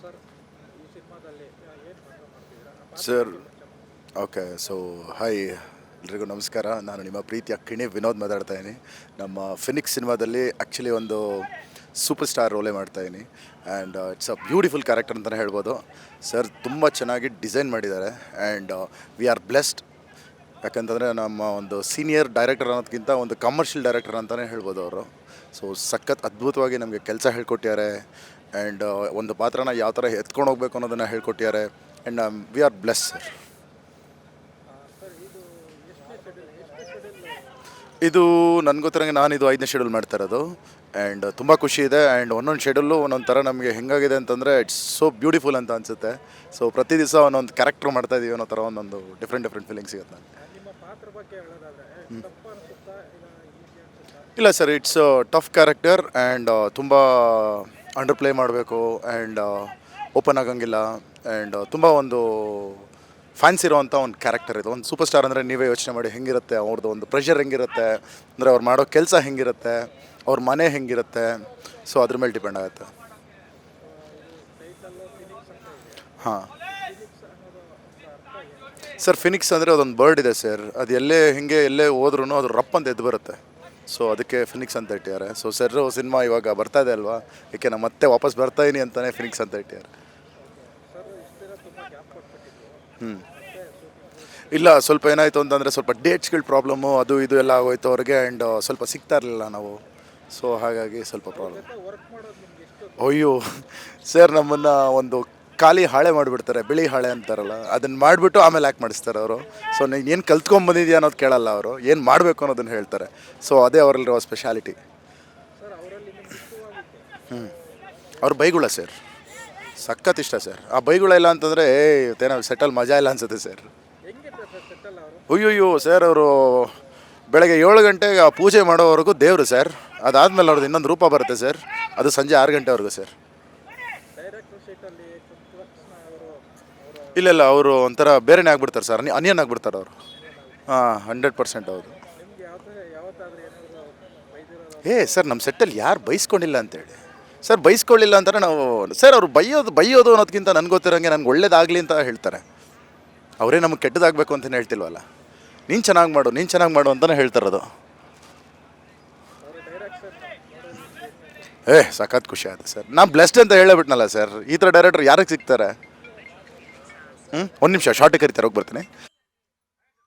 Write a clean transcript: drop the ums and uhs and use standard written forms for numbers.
Sir ಈ ಸಿನಿಮಾದಲ್ಲಿ ಏನು ಪಾತ್ರ ಮಾಡ್ತಿದ್ದೀರಾ ಆ ಸರ್ ಪಾತ್ರಕ್ಕೆ ಕೊಂಚ ಓಕೆ ಸೊ ಹಾಯ್ ಎಲ್ರಿಗೂ ನಮಸ್ಕಾರ. ನಾನು ನಿಮ್ಮ ಪ್ರೀತಿಯ ಕಿಣಿ ವಿನೋದ್ ಮಾತಾಡ್ತಾ ಇದ್ದೀನಿ. ನಮ್ಮ ಫಿನಿಕ್ಸ್ ಸಿನಿಮಾದಲ್ಲಿ ಆ್ಯಕ್ಚುಲಿ ಒಂದು ಸೂಪರ್ ಸ್ಟಾರ್ ರೋಲೇ ಮಾಡ್ತಾಯಿದ್ದೀನಿ and it's a beautiful character ಅಂತಲೇ ಹೇಳ್ಬೋದು. ಸರ್ ತುಂಬ ಚೆನ್ನಾಗಿ ಡಿಸೈನ್ ಮಾಡಿದ್ದಾರೆ ಆ್ಯಂಡ್ ವಿ ಆರ್ ಬ್ಲೆಸ್ಡ್. ಯಾಕಂತಂದರೆ ನಮ್ಮ ಒಂದು ಸೀನಿಯರ್ ಡೈರೆಕ್ಟರ್ ಅನ್ನೋದಕ್ಕಿಂತ ಒಂದು ಕಮರ್ಷಿಯಲ್ ಡೈರೆಕ್ಟರ್ ಅಂತಲೇ ಹೇಳ್ಬೋದು ಅವರು. ಸೊ ಸಖತ್ ಅದ್ಭುತವಾಗಿ ನಮಗೆ ಕೆಲಸ ಹೇಳ್ಕೊಟ್ಟಿದ್ದಾರೆ ಆ್ಯಂಡ್ ಒಂದು ಪಾತ್ರನ ಯಾವ ಥರ ಎತ್ಕೊಂಡು ಹೋಗ್ಬೇಕು ಅನ್ನೋದನ್ನು ಹೇಳ್ಕೊಟ್ಟಿದ್ದಾರೆ and we are bless sir. Sir ಇದು ಎಷ್ಟನೇ ಶೆಡ್ಯೂಲ್ ಇದು ನನಗೆ ಗೊತ್ತಿರಂಗೆ ನಾನು ಇದು 5ನೇ ಶೆಡ್ಯೂಲ್ ಮಾಡ್ತಾ ಇರೋದು ಆ್ಯಂಡ್ ತುಂಬ ಖುಷಿ ಇದೆ ಆ್ಯಂಡ್ ಒಂದೊಂದು ಶೆಡ್ಯೂಲು ಒಂದೊಂದು ಥರ ನಮಗೆ ಹೆಂಗಾಗಿದೆ ಅಂತಂದರೆ ಇಟ್ಸ್ ಸೋ ಬ್ಯೂಟಿಫುಲ್ ಅಂತ ಅನಿಸುತ್ತೆ. ಸೊ ಪ್ರತಿ ದಿವಸ ಒಂದೊಂದು ಕ್ಯಾರೆಕ್ಟರ್ ಮಾಡ್ತಾ ಇದೀವಿ ಅನ್ನೋ ಥರ ಒಂದೊಂದು ಡಿಫ್ರೆಂಟ್ ಫೀಲಿಂಗ್ ಸಿಗುತ್ತೆ ನನಗೆ. ನಿಮ್ಮ ಪಾತ್ರ ಬಗ್ಗೆ ಹೇಳೋದಾದ್ರೆ ತಪ್ಪ ಅನಿಸುತ್ತಾ ಇಲ್ಲ ಈಸಿ ಅನಿಸುತ್ತಾ? ಇಲ್ಲ sir, it's tough character and ತುಂಬ ಅಂಡರ್ ಪ್ಲೇ ಮಾಡಬೇಕು ಆ್ಯಂಡ್ ಓಪನ್ ಆಗಂಗಿಲ್ಲ ಆ್ಯಂಡ್ ತುಂಬ ಒಂದು ಫ್ಯಾನ್ಸ್ ಇರೋವಂಥ ಒಂದು ಕ್ಯಾರೆಕ್ಟರ್ ಇದು. ಒಂದು ಸೂಪರ್ ಸ್ಟಾರ್ ಅಂದರೆ ನೀವೇ ಯೋಚನೆ ಮಾಡಿ ಹೆಂಗಿರುತ್ತೆ ಅವ್ರದ್ದು ಒಂದು ಪ್ರೆಷರ್ ಹೆಂಗಿರುತ್ತೆ, ಅಂದರೆ ಅವ್ರು ಮಾಡೋ ಕೆಲಸ ಹೆಂಗಿರುತ್ತೆ, ಅವ್ರ ಮನೆ ಹೆಂಗಿರುತ್ತೆ. ಸೊ ಅದ್ರ ಮೇಲೆ ಡಿಪೆಂಡ್ ಆಗುತ್ತೆ. ಟೈಟಲ್ಲು ಫಿನಿಕ್ಸ್ ಅಂತ ಇದೆ. ಹಾಂ ಫಿನಿಕ್ಸ್ ಅನ್ನೋದು ಒಂದು ಅರ್ಥ ಏನು? ಸರ್, ಫಿನಿಕ್ಸ್ ಅಂದರೆ ಅದೊಂದು ಬರ್ಡ್ ಇದೆ ಸರ್. ಅದು ಎಲ್ಲೇ ಹೋದ್ರೂ ಅದು ರಪ್ ಅಂತ ಎದ್ದು ಬರುತ್ತೆ. ಸೊ ಅದಕ್ಕೆ ಫಿನಿಕ್ಸ್ ಅಂತ ಇಟ್ಟಿದ್ದಾರೆ. ಸೊ ಸರ್ ಸಿನಿಮಾ ಇವಾಗ ಬರ್ತಾ ಇದೆ ಅಲ್ವಾ, ಏಕೆ ನಾನು ಮತ್ತೆ ವಾಪಸ್ ಬರ್ತಾಯಿನಿ ಅಂತಲೇ ಫಿನಿಕ್ಸ್ ಅಂತ ಇಟ್ಟಿದ್ದಾರೆ. ಸರ್ ಇಷ್ಟು ದಿನ ತುಂಬ ಗ್ಯಾಪ್ ಕೊಟ್ಬಿಟ್ಟಿದ್ದು ಹ್ಞೂ ಮತ್ತೆ ಶೂಟಿಂಗ್ ಇಲ್ಲ, ಸ್ವಲ್ಪ ಏನಾಯಿತು ಅಂತಂದರೆ ಸ್ವಲ್ಪ ಡೇಟ್ಸ್ಗಳ ಪ್ರಾಬ್ಲಮ್ಮು ಅದು ಇದು ಎಲ್ಲ ಆಗೋಯ್ತು ಅವ್ರಿಗೆ ಆ್ಯಂಡ್ ಸ್ವಲ್ಪ ಸಿಗ್ತಾ ಇರಲಿಲ್ಲ ನಾವು. ಸೊ ಹಾಗಾಗಿ ಸ್ವಲ್ಪ ಪ್ರಾಬ್ಲಮ್. ಜೊತೆ ವರ್ಕ್ ಮಾಡೋದು ನಿಮ್ಗೆ ಎಷ್ಟು ಅಯ್ಯೋ ಸರ್, ನಮ್ಮನ್ನು ಒಂದು ಖಾಲಿ ಹಾಳೆ ಮಾಡಿಬಿಡ್ತಾರೆ, ಬಿಳಿ ಹಾಳೆ ಅಂತಾರಲ್ಲ, ಅದನ್ನು ಮಾಡಿಬಿಟ್ಟು ಆಮೇಲೆ ಯಾಕೆ ಮಾಡಿಸ್ತಾರೆ ಅವರು. ಸೊ ನೀನು ಏನು ಕಲ್ತ್ಕೊಂಬಂದಿದ್ಯಾ ಅನ್ನೋದು ಕೇಳಲ್ಲ ಅವರು, ಏನು ಮಾಡಬೇಕು ಅನ್ನೋದನ್ನು ಹೇಳ್ತಾರೆ. ಸೊ ಅದೇ ಅವರಲ್ಲಿರೋ ಸ್ಪೆಷಾಲಿಟಿ. ಸರ್ ಅವರಲ್ಲಿ ನಿಮ್ಗೆ ಇಷ್ಟವಾಗಿತ್ತು? ಅವ್ರ ಬೈಗುಳ ಸರ್ ಸಖತ್ ಇಷ್ಟ ಸರ್. ಆ ಬೈಗುಳ ಇಲ್ಲ ಅಂತಂದರೆ ಇವತ್ತೇನೋ ಸೆಟಲ್ ಮಜಾ ಇಲ್ಲ ಅನ್ಸುತ್ತೆ ಸರ್. ಹೆಂಗಿತ್ತು ಸರ್ ಸೆಟ್ಟಲ್ ಅವರು? ಅಯ್ಯೋ ಸರ್, ಅವರು ಬೆಳಗ್ಗೆ 7 ಗಂಟೆಗೆ ಆ ಪೂಜೆ ಮಾಡೋವರೆಗೂ ದೇವರು ಸರ್. ಅದಾದಮೇಲೆ ಅವ್ರದ್ದು ಇನ್ನೊಂದು ರೂಪ ಬರುತ್ತೆ ಸರ್, ಅದು ಸಂಜೆ 6 ಗಂಟೆವರೆಗೂ ಸರ್. ಡೈರೆಕ್ಟರ್ ಶೀಟಲ್ಲಿ ಕೃಷ್ಣ ಅವರು ಇಲ್ಲ ಅವರು ಒಂಥರ ಬೇರೆನೇ ಆಗ್ಬಿಡ್ತಾರೆ ಸರ್, ಅನಿಯನ್ ಆಗ್ಬಿಡ್ತಾರೆ ಅವರು. ಹಾಂ 100% ಹೌದು. ನಿಮ್ಗೆ ಯಾವತ್ತಾದ್ರೂ ಏನಾದರೂ ಬೈದಿರೋದು? ಸರ್, ನಮ್ಮ ಸೆಟ್ಟಲ್ಲಿ ಯಾರು ಬೈಸ್ಕೊಂಡಿಲ್ಲ ಅಂತೇಳಿ ಸರ್. ಬೈಸ್ಕೊಳ್ಳಿಲ್ಲ ಅಂತಾರೆ ನಾವು ಸರ್. ಅವರು ಬೈಯೋದು ಅನ್ನೋದಕ್ಕಿಂತ ನನಗೆ ಗೊತ್ತಿರೋಂಗೆ ನನಗೆ ಒಳ್ಳೇದಾಗಲಿ ಅಂತ ಹೇಳ್ತಾರೆ. ಅವರೇ ನಮಗೆ ಕೆಟ್ಟದಾಗಬೇಕು ಅಂತಲೇ ಹೇಳ್ತಿಲ್ವಲ್ಲ. ನೀನು ಚೆನ್ನಾಗಿ ಮಾಡು ಅಂತಲೇ ಹೇಳ್ತಾರದು. ಅವರ ಡೈರೆಕ್ಷನ್ ಸಖತ್ ಖುಷಿ ಆಯ್ತು ಸರ್. ನಾನು ಬ್ಲೆಸ್ಡ್ ಅಂತ ಹೇಳಬಿಟ್ನಲ್ಲ ಸರ್. ಈ ಥರ ಡೈರೆಕ್ಟರ್ ಯಾರಿಗೆ ಸಿಗ್ತಾರೆ? ಒಂದು ನಿಮಿಷ ಶಾರ್ಟಿಗೆ ಕರಿತಾರೆ, ಹೋಗಿ ಬರ್ತೀನಿ.